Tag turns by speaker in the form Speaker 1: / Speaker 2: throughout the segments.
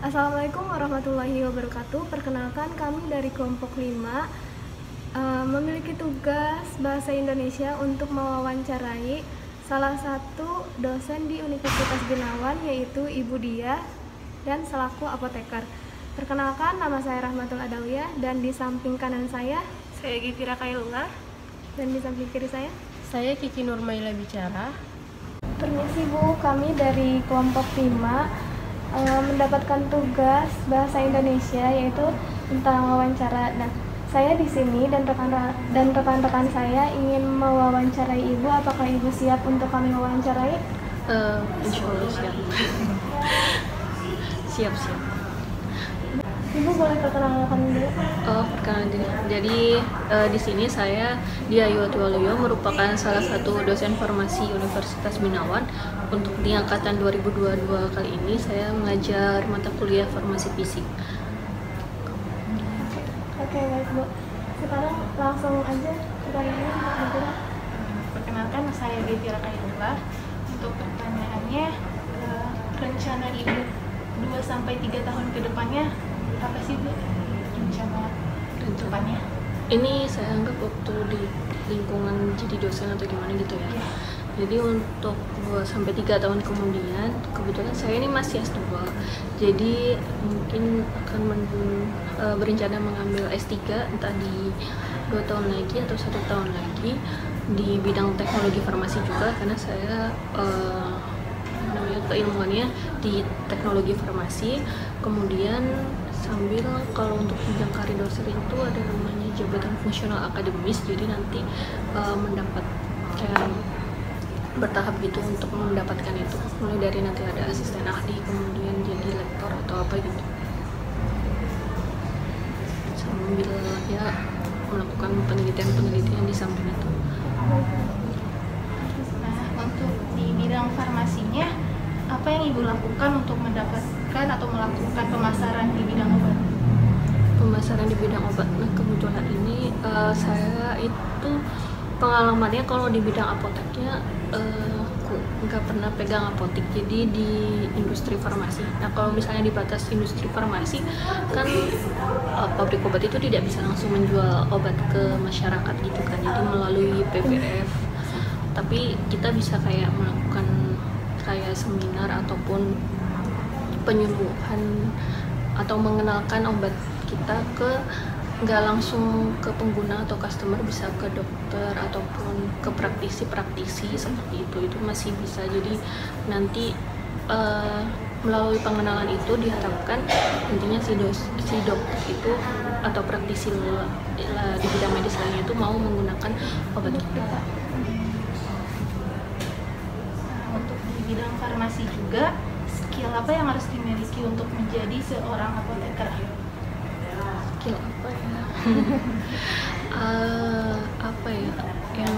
Speaker 1: Assalamualaikum warahmatullahi wabarakatuh. Perkenalkan, kami dari kelompok 5 memiliki tugas bahasa Indonesia untuk mewawancarai salah satu dosen di Universitas Gunawan, yaitu Ibu Dia, dan selaku apoteker. Perkenalkan, nama saya Rahmatul Adawiyah, dan di samping kanan saya
Speaker 2: Gifira Kailunga,
Speaker 1: dan di samping kiri saya
Speaker 2: Kiki Nurmaila Bicara.
Speaker 1: Permisi Bu, kami dari kelompok 5 mendapatkan tugas bahasa Indonesia, yaitu tentang wawancara. Nah, saya di sini dan rekan-rekan saya ingin mewawancarai Ibu. Apakah Ibu siap untuk kami wawancarai?
Speaker 2: Insya Allah siap. Siap.
Speaker 1: Ibu boleh perkenalkan dulu?
Speaker 2: Perkenalkan diri. Jadi di sini saya Dia Yuwati Waluyo, merupakan salah satu dosen farmasi Universitas Gunawan. Untuk di angkatan 2022 kali ini saya mengajar mata kuliah farmasi fisik.
Speaker 1: Oke, baik Bu. Sekarang langsung aja pertanyaannya.
Speaker 3: Perkenalkan, saya Gifira Kailunga. Untuk pertanyaannya, rencana Ibu 2-3 tahun ke depannya apa sih Bu? Rencana depannya?
Speaker 2: Ini saya anggap waktu di lingkungan jadi dosen atau gimana gitu ya. Jadi untuk 2-3 tahun kemudian, kebetulan saya ini masih S2, jadi mungkin akan berencana mengambil S3 entah di 2 tahun lagi atau 1 tahun lagi di bidang teknologi farmasi juga, karena saya keilmuannya di teknologi farmasi. Kemudian sambil kalau untuk bidang karir dosen itu ada namanya jabatan fungsional akademis, jadi nanti mendapat kayak bertahap gitu untuk mendapatkan itu, mulai dari nanti ada asisten ahli, kemudian jadi lektor atau apa gitu, sambil ya melakukan penelitian di samping itu.
Speaker 3: Nah, untuk di bidang farmasinya, apa yang Ibu lakukan untuk mendapatkan atau melakukan pemasaran di bidang obat?
Speaker 2: Pemasaran di bidang obat, nah kebetulan ini saya itu pengalamannya kalau di bidang apoteknya nggak pernah pegang apotek, jadi di industri farmasi. Nah kalau misalnya di batas industri farmasi kan pabrik obat itu tidak bisa langsung menjual obat ke masyarakat gitu kan, jadi melalui PPF. Tapi kita bisa kayak melakukan kayak seminar ataupun penyuluhan atau mengenalkan obat kita ke nggak langsung ke pengguna atau customer, bisa ke dokter ataupun ke praktisi seperti itu masih bisa. Jadi nanti melalui pengenalan itu diharapkan intinya si dokter itu atau praktisi di bidang medis lainnya itu mau menggunakan obat kita.
Speaker 3: Untuk di bidang farmasi juga, skill apa yang harus dimiliki untuk menjadi seorang apoteker?
Speaker 2: Skill apa ya? Apa ya? Yang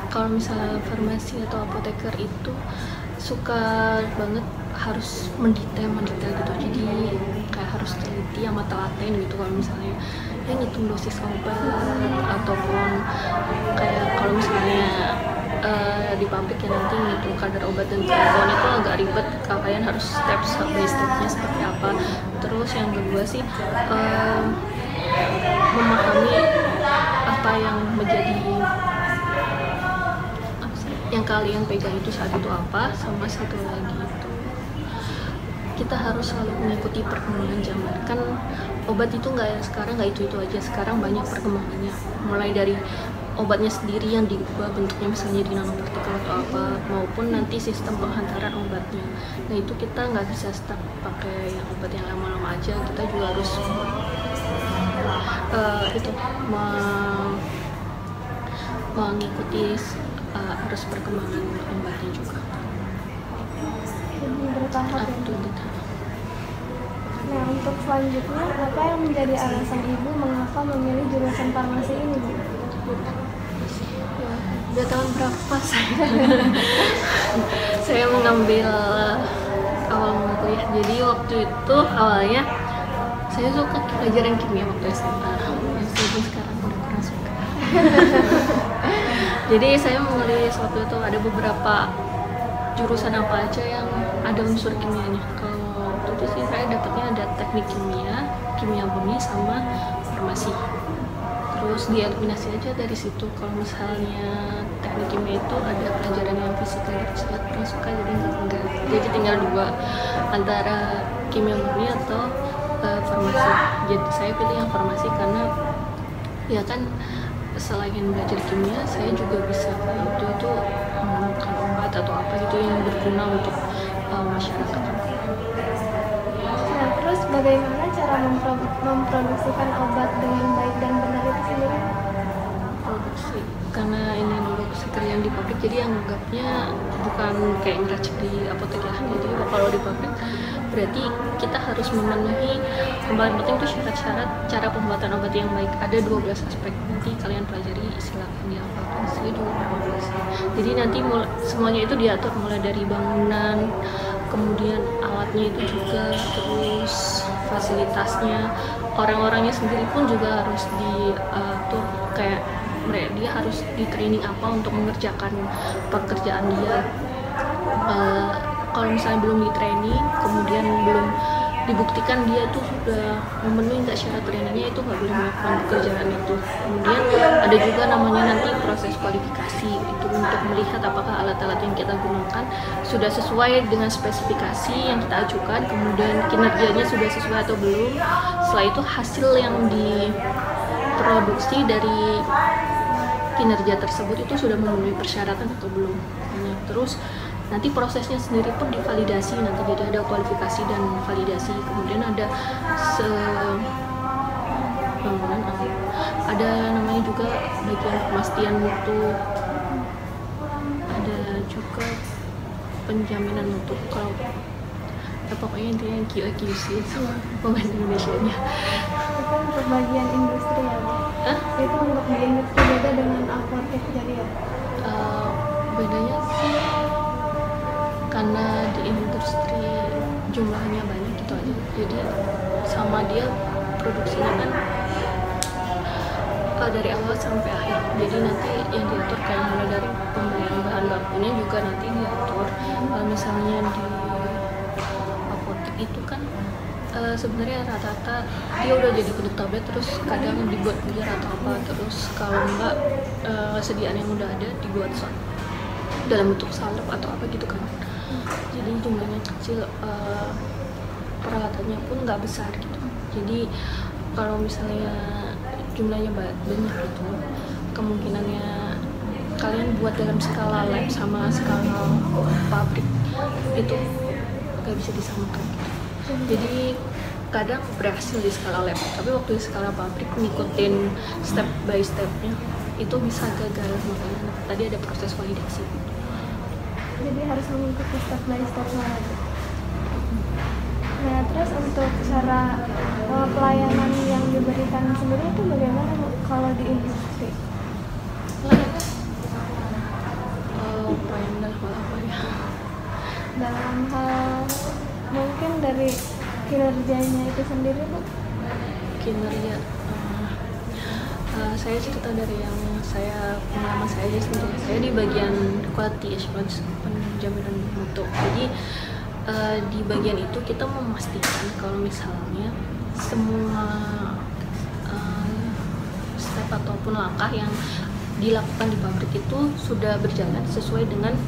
Speaker 2: kalau misalnya farmasi atau apoteker itu suka banget harus mendetail gitu. Jadi kayak harus teliti sama telaten gitu. Kalau misalnya yang ngitung dosis obat ataupun kayak kalau misalnya di pabrik ya nanti ngitung kadar obat dan kawan itu agak ribet, kalian harus step by stepnya seperti apa. Terus yang kedua sih memahami apa yang menjadi yang kalian pegang itu saat itu apa, sama satu lagi itu kita harus selalu mengikuti perkembangan zaman. Kan obat itu sekarang nggak itu aja, sekarang banyak perkembangannya, mulai dari obatnya sendiri yang diubah bentuknya misalnya di nanopartikel atau apa, maupun nanti sistem penghantaran obatnya. Nah itu kita nggak bisa stuck pakai yang obat yang lama-lama aja, kita juga harus mengikuti arus perkembangan obatnya juga.
Speaker 1: Jadi bertahap ya. Nah, untuk selanjutnya, apa yang menjadi alasan Ibu mengapa memilih jurusan farmasi ini, Bu?
Speaker 2: Udah tahun berapa saya mengambil awal kuliah. Jadi waktu itu awalnya saya suka pelajaran kimia waktu SMA, yang sekarang udah kurang suka. Jadi saya menulis waktu itu ada beberapa jurusan apa aja yang ada unsur kimianya. Kalau waktu itu sih saya dapatnya ada teknik kimia, kimia murni, sama farmasi. Terus dieliminasi aja dari situ. Kalau misalnya teknik kimia itu ada pelajaran yang fisika gitu, saya kurang suka, jadi enggak. Jadi tinggal dua, antara kimia murni atau farmasi. Jadi saya pilih yang farmasi karena ya kan selain belajar kimia, saya juga bisa itu menemukan obat atau apa gitu yang berguna untuk masyarakat.
Speaker 1: Nah, terus bagaimana cara memproduksikan obat dengan baik dan benar itu sendiri?
Speaker 2: Produksi, karena ini dulu kerja yang di pabrik, jadi anggapnya bukan kayak ngeracik di apotek ya. Jadi kalau di pabrik berarti kita harus memenuhi, yang paling penting itu syarat-syarat cara pembuatan obat yang baik. Ada 12 aspek, nanti kalian pelajari, silakan di apapun, saya juga 12. Jadi nanti semuanya itu diatur, mulai dari bangunan, kemudian alatnya itu juga, terus fasilitasnya, orang-orangnya sendiri pun juga harus diatur, kayak dia harus di training apa untuk mengerjakan pekerjaan dia. Kalau misalnya belum di training, kemudian belum dibuktikan dia tuh sudah memenuhi nggak syarat trainingnya, itu nggak boleh melakukan pekerjaan itu. Kemudian ada juga namanya nanti proses kualifikasi, itu untuk melihat apakah alat-alat yang kita gunakan sudah sesuai dengan spesifikasi yang kita ajukan, kemudian kinerjanya sudah sesuai atau belum. Setelah itu hasil yang diproduksi dari kinerja tersebut itu sudah memenuhi persyaratan atau belum. Nah, terus nanti prosesnya sendiri pun divalidasi, nanti jadi ada kualifikasi dan validasi, kemudian ada ada namanya juga bagian pemastian mutu, ada juga penjaminan mutu. Kalau pokoknya intinya QA/QC pemain Indonesia-nya.
Speaker 1: Itu untuk bagian industri ya, Bu?
Speaker 2: Hah?
Speaker 1: Itu untuk di industri beda dengan apotek jadi ya?
Speaker 2: Bedanya sih karena di industri jumlahnya banyak gitu aja, jadi sama dia produksinya kan dari awal sampai akhir, jadi nanti yang diatur kayak mulai dari pembelian bahan bakunya juga nanti diatur. Kalau misalnya di apotek itu kan sebenarnya rata-rata dia udah jadi produk tablet, terus kadang dibuat buyar atau apa, terus kalau enggak sediaan yang udah ada dibuat dalam bentuk salep atau apa gitu kan. Jadi jumlahnya kecil, peralatannya pun nggak besar gitu. Jadi kalau misalnya jumlahnya banyak gitu, kemungkinannya kalian buat dalam skala lab sama skala pabrik itu nggak bisa disamakan gitu. Jadi kadang berhasil di skala lab, tapi waktu di skala pabrik ngikutin step by stepnya itu bisa gagal, makanya tadi ada proses validasi.
Speaker 1: Jadi harus mengikuti step by step lagi. Nah, terus untuk cara pelayanan yang diberikan sendiri itu bagaimana, Bu, kalau di industri?
Speaker 2: Pelayanan dalam hal apa ya?
Speaker 1: Dalam hal mungkin dari kinerjanya itu sendiri, Bu?
Speaker 2: Kinerja, saya cerita dari yang pengalaman saya aja sendiri. Saya di bagian quality assurance, penjaminan mutu. Jadi di bagian itu kita memastikan kalau misalnya semua step ataupun langkah yang dilakukan di pabrik itu sudah berjalan sesuai dengan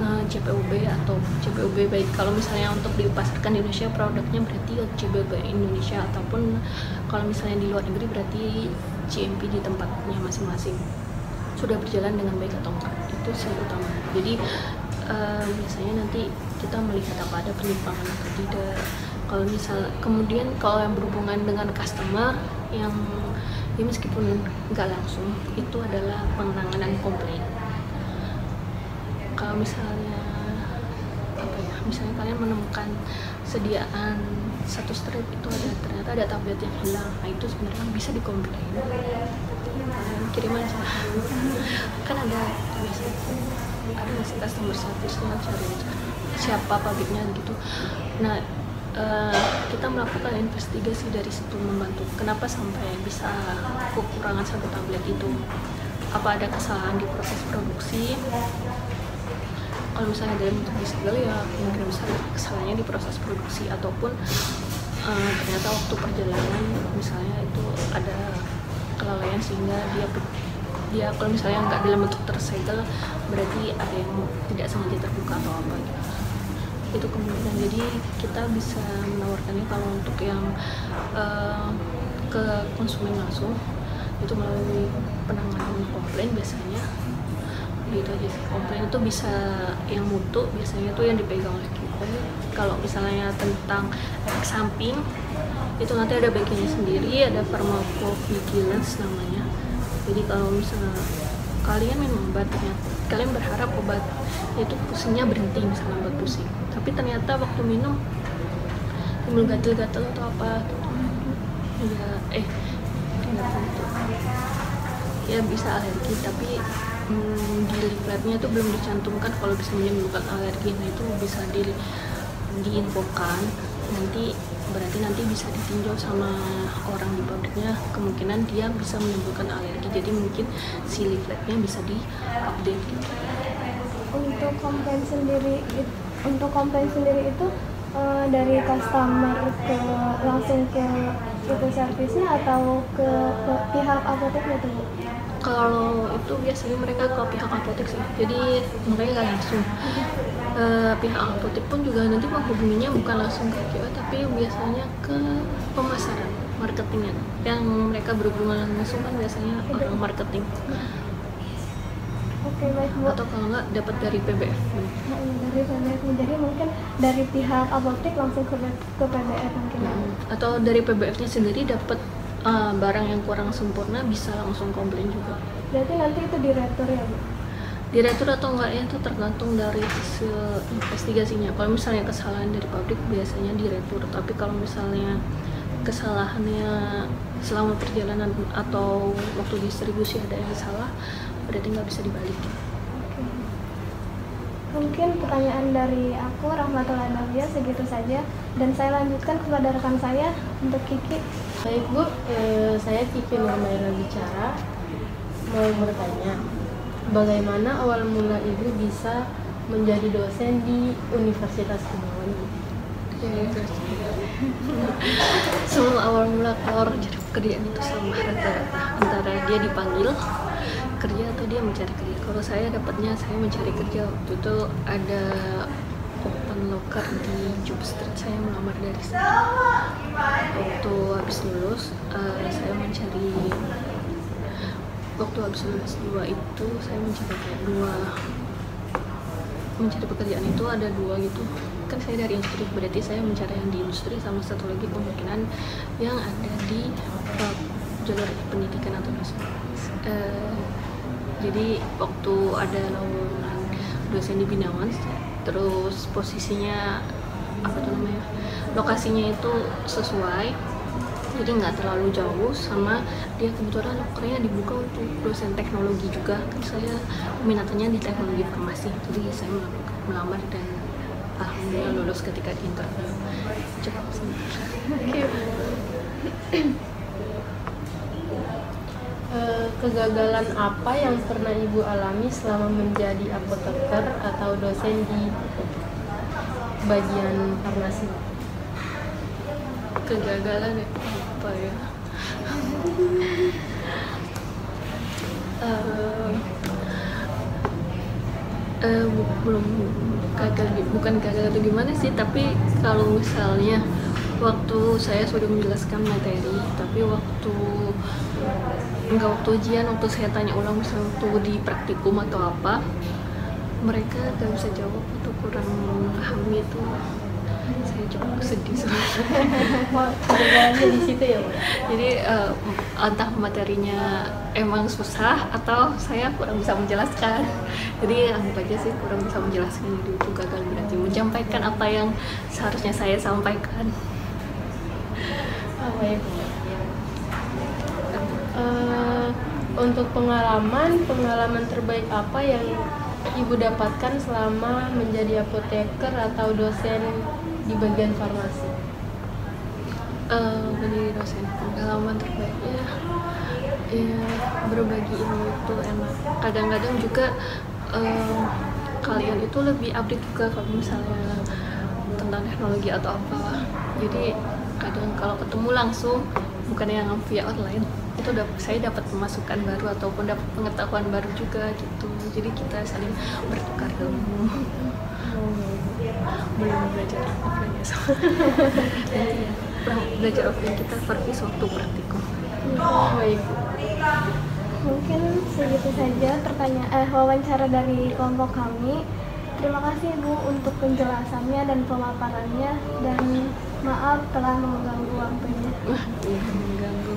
Speaker 2: CPOB atau CPOB baik. Kalau misalnya untuk dipasarkan di Indonesia produknya berarti CPOB Indonesia, ataupun kalau misalnya di luar negeri berarti GMP di tempatnya masing-masing sudah berjalan dengan baik atau enggak, itu yang utama. Jadi biasanya nanti kita melihat apa ada penyimpangan atau tidak. Kalau kemudian kalau yang berhubungan dengan customer yang ya meskipun nggak langsung, itu adalah penanganan komplain. Kalau misalnya misalnya kalian menemukan sediaan satu strip itu ternyata ada tablet yang hilang, nah itu sebenarnya bisa dikomplain, kalian kirim aja. Kan ada masih customer service, cari siapa pabriknya gitu. Nah kita melakukan investigasi dari situ, membantu kenapa sampai bisa kekurangan satu tablet itu. apa ada kesalahan di proses produksi. Kalau misalnya dalam bentuk disegel ya mungkin bisa kesalahannya di proses produksi, ataupun ternyata waktu perjalanan misalnya itu ada kelalaian sehingga dia kalau misalnya nggak dalam bentuk tersegel berarti ada yang tidak sengaja terbuka atau apa gitu. Itu kemungkinan. Jadi kita bisa menawarkannya kalau untuk yang ke konsumen langsung itu melalui penanganan komplain biasanya gitu aja sih. Komplain itu bisa yang mutu biasanya tuh yang dipegang oleh kita. Kalau misalnya tentang efek samping itu nanti ada bagiannya sendiri, ada pharmacovigilance namanya. Jadi kalau misalnya kalian minum obat, kalian berharap obat itu pusingnya berhenti misalnya obat pusing, tapi ternyata waktu minum timbul gatel-gatel atau apa ya ya bisa alergi, tapi di leafletnya itu belum dicantumkan kalau bisa menimbulkan alergi. Nah itu bisa diinfokan nanti, berarti nanti bisa ditinjau sama orang di pabriknya, kemungkinan dia bisa menimbulkan alergi, jadi mungkin si leafletnya bisa di-update gitu.
Speaker 1: Untuk komplain sendiri itu dari customer langsung ke itu servisnya atau ke pihak apoteknya tuh Bu?
Speaker 2: Kalau itu biasanya mereka ke pihak apotek sih, jadi mereka nggak langsung. Pihak apotek pun juga nanti menghubunginya bukan langsung ke QA, tapi biasanya ke pemasaran, marketingnya, yang mereka berhubungan langsung kan biasanya orang marketing.
Speaker 1: Oke, baik Bu.
Speaker 2: Atau kalau nggak dapat dari PBF.
Speaker 1: Dari PBF, jadi mungkin dari pihak apotek langsung ke PBF mungkin.
Speaker 2: Atau dari PBF-nya sendiri dapat barang yang kurang sempurna bisa langsung komplain juga.
Speaker 1: Berarti nanti itu diretur ya Bu?
Speaker 2: Diretur atau enggaknya itu tergantung dari hasil investigasinya. Kalau misalnya kesalahan dari pabrik biasanya diretur, tapi kalau misalnya kesalahannya selama perjalanan atau waktu distribusi ada yang salah, berarti nggak bisa dibalik.
Speaker 1: Oke. Mungkin pertanyaan dari aku Rahmatullahi Dahlia segitu saja, dan saya lanjutkan kepada rekan saya untuk Kiki.
Speaker 4: Baik Bu, saya Kiki Nurmaira bicara, mau bertanya, bagaimana awal mula Ibu bisa menjadi dosen di Universitas Gunawan?
Speaker 2: Semua awal mula keluar jadi pekerjaan itu sama rata-rata, antara dia dipanggil kerja atau dia mencari kerja. Kalau saya dapatnya saya mencari kerja. Waktu itu ada open locker di Jobstreet, saya melamar dari sana. Waktu habis lulus saya habis lulus 2 itu saya mencari kayak mencari pekerjaan itu ada 2 gitu kan. Saya dari industri, berarti saya mencari yang di industri, sama satu lagi kemungkinan yang ada di jalur pendidikan atau jadi waktu ada lowongan dosen di Binawan, terus posisinya lokasinya itu sesuai, jadi nggak terlalu jauh, sama dia kebetulan lokernya dibuka untuk dosen teknologi juga kan. Saya minatnya di teknologi farmasi, jadi saya melamar dan alhamdulillah lulus ketika di interview. Cukup sih.
Speaker 4: Kegagalan apa yang pernah Ibu alami selama menjadi apoteker atau dosen di bagian farmasi?
Speaker 2: Kegagalan apa ya? Bukan gagal atau gimana sih, tapi kalau misalnya waktu saya sudah menjelaskan materi, tapi waktu ujian, waktu saya tanya ulang misalnya waktu di praktikum atau apa, mereka gak bisa jawab atau kurang memahami itu. Saya cukup sedih sebenarnya.
Speaker 4: Kegagalannya di situ ya Bu?
Speaker 2: Jadi entah materinya emang susah atau saya kurang bisa menjelaskan. Jadi anggap aja sih kurang bisa menjelaskan, jadi itu gagal berarti menyampaikan apa yang seharusnya saya sampaikan.
Speaker 4: Apa ya Bu? Untuk pengalaman terbaik apa yang Ibu dapatkan selama menjadi apoteker atau dosen di bagian farmasi?
Speaker 2: Menjadi dosen, pengalaman terbaiknya ya berbagi ilmu itu enak. Kadang-kadang juga kalian itu lebih update juga kalau misalnya tentang teknologi atau apa. Jadi kadang kalau ketemu langsung, bukan yang via online, itu saya dapat pemasukan baru ataupun dapat pengetahuan baru juga gitu. Jadi kita saling bertukar ilmu. Belum belajar offline ya, nanti ya belajar offline kita versi suatu praktikum.
Speaker 4: Baik.
Speaker 1: Mungkin segitu saja wawancara dari kelompok kami. Terima kasih Bu untuk penjelasannya dan pemaparannya, dan maaf telah mengganggu waktunya.
Speaker 2: Iya, mengganggu.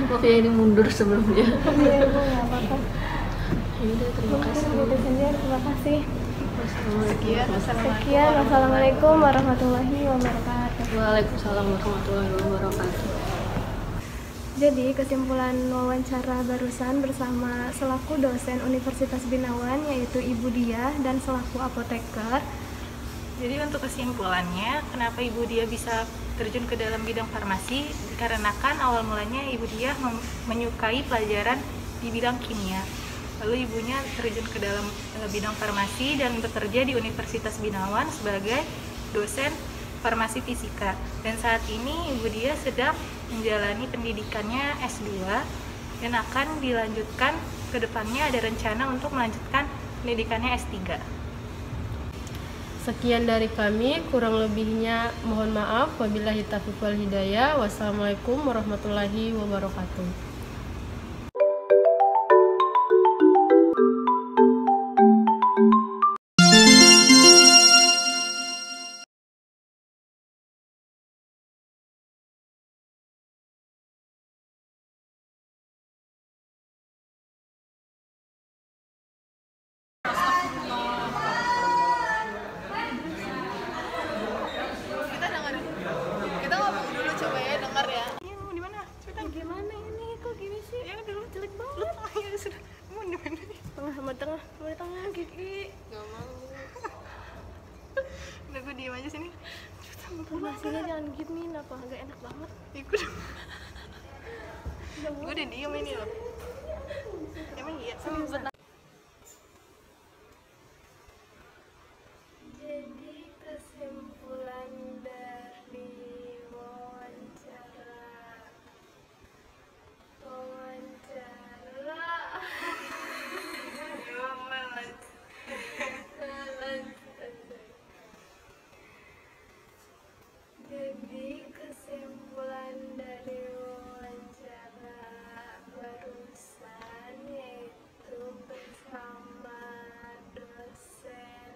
Speaker 2: Maaf ya, ini mundur sebelumnya.
Speaker 1: Iya Bu, nggak apa-apa.
Speaker 2: Yaudah, terima kasih.
Speaker 1: Segitu saja, terima kasih.
Speaker 2: Sekian.
Speaker 1: Wassalamualaikum warahmatullahi wabarakatuh.
Speaker 2: Waalaikumsalam warahmatullahi wabarakatuh.
Speaker 1: Jadi kesimpulan wawancara barusan bersama selaku dosen Universitas Binawan yaitu Ibu Diah dan selaku apoteker.
Speaker 3: Jadi untuk kesimpulannya, kenapa Ibu Diah bisa terjun ke dalam bidang farmasi? Dikarenakan awal mulanya Ibu Diah menyukai pelajaran di bidang kimia. Lalu ibunya terjun ke dalam bidang farmasi dan bekerja di Universitas Binawan sebagai dosen farmasi fisika. Dan saat ini Ibu Diah sedang menjalani pendidikannya S2 dan akan dilanjutkan ke depannya, ada rencana untuk melanjutkan pendidikannya S3.
Speaker 4: Sekian dari kami, kurang lebihnya mohon maaf. Wabillahi taufiq wal hidayah. Wassalamualaikum warahmatullahi wabarakatuh.
Speaker 3: Kita ngomong dulu, coba ya, dengar ya. Iya, mau di mana? Cepetan.
Speaker 1: Gimana ini? Kok gini sih?
Speaker 3: Ya udah, lu jelek banget. Ya sudah. Mau di mana nih?
Speaker 1: Tengah, mau di tengah Kiki.
Speaker 3: Gak mau. Udah, gue diem aja sini.
Speaker 1: Informasinya jangan gituin, apa agak enak banget.
Speaker 3: Ikut. Gue udah diem ini loh. Emang iya?
Speaker 1: Jadi kesimpulan dari wawancara Jadi kesimpulan dari wawancara barusan yaitu bersama dosen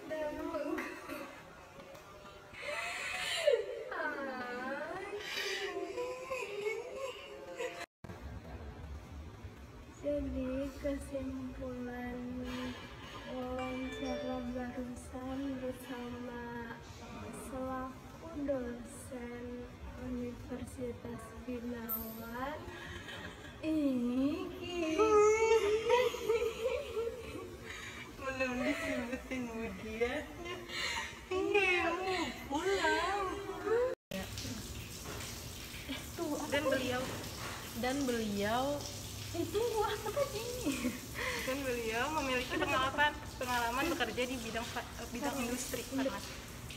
Speaker 1: dan Jadi kesimpulan wawancara barusan bersama selaku dosen Universitas Binawan.
Speaker 3: Belum disebutin Bu Diah. Iya, mau pulang. Dan beliau memiliki pengalaman bekerja di bidang industri farmasi.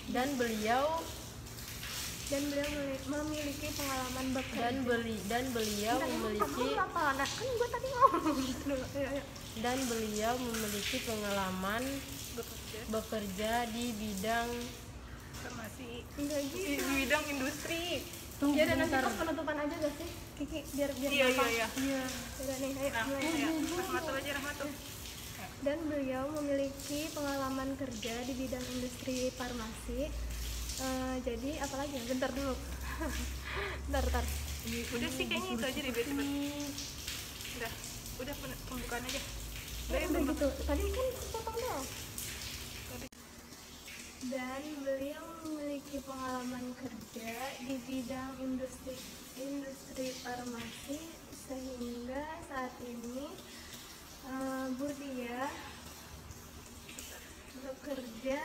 Speaker 4: Dan beliau
Speaker 1: memiliki pengalaman bekerja.
Speaker 4: dan beliau memiliki
Speaker 1: kan gue tadi ngomong gitu.
Speaker 4: dan beliau memiliki pengalaman bekerja di bidang
Speaker 3: Farmasi.
Speaker 1: Enggak
Speaker 3: Di
Speaker 1: gitu.
Speaker 3: bidang industri.
Speaker 1: Ya dan nanti pas penutupan aja gak sih Kiki biar
Speaker 3: Iya.
Speaker 1: Iya. Udah nih, ayo
Speaker 3: Nah,
Speaker 1: mulai.
Speaker 3: ya. Rahmatul aja, Rahmatul.
Speaker 1: Dan beliau memiliki pengalaman kerja di bidang industri farmasi. Jadi apalagi ya? Bentar dulu. Bentar.
Speaker 3: Udah sih kayaknya itu aja deh, biar cepet. Udah pembukaan aja.
Speaker 1: Udah gitu. Tadi kan potong doang. Dan beliau memiliki pengalaman kerja di bidang industri farmasi sehingga saat ini Bu Diah bekerja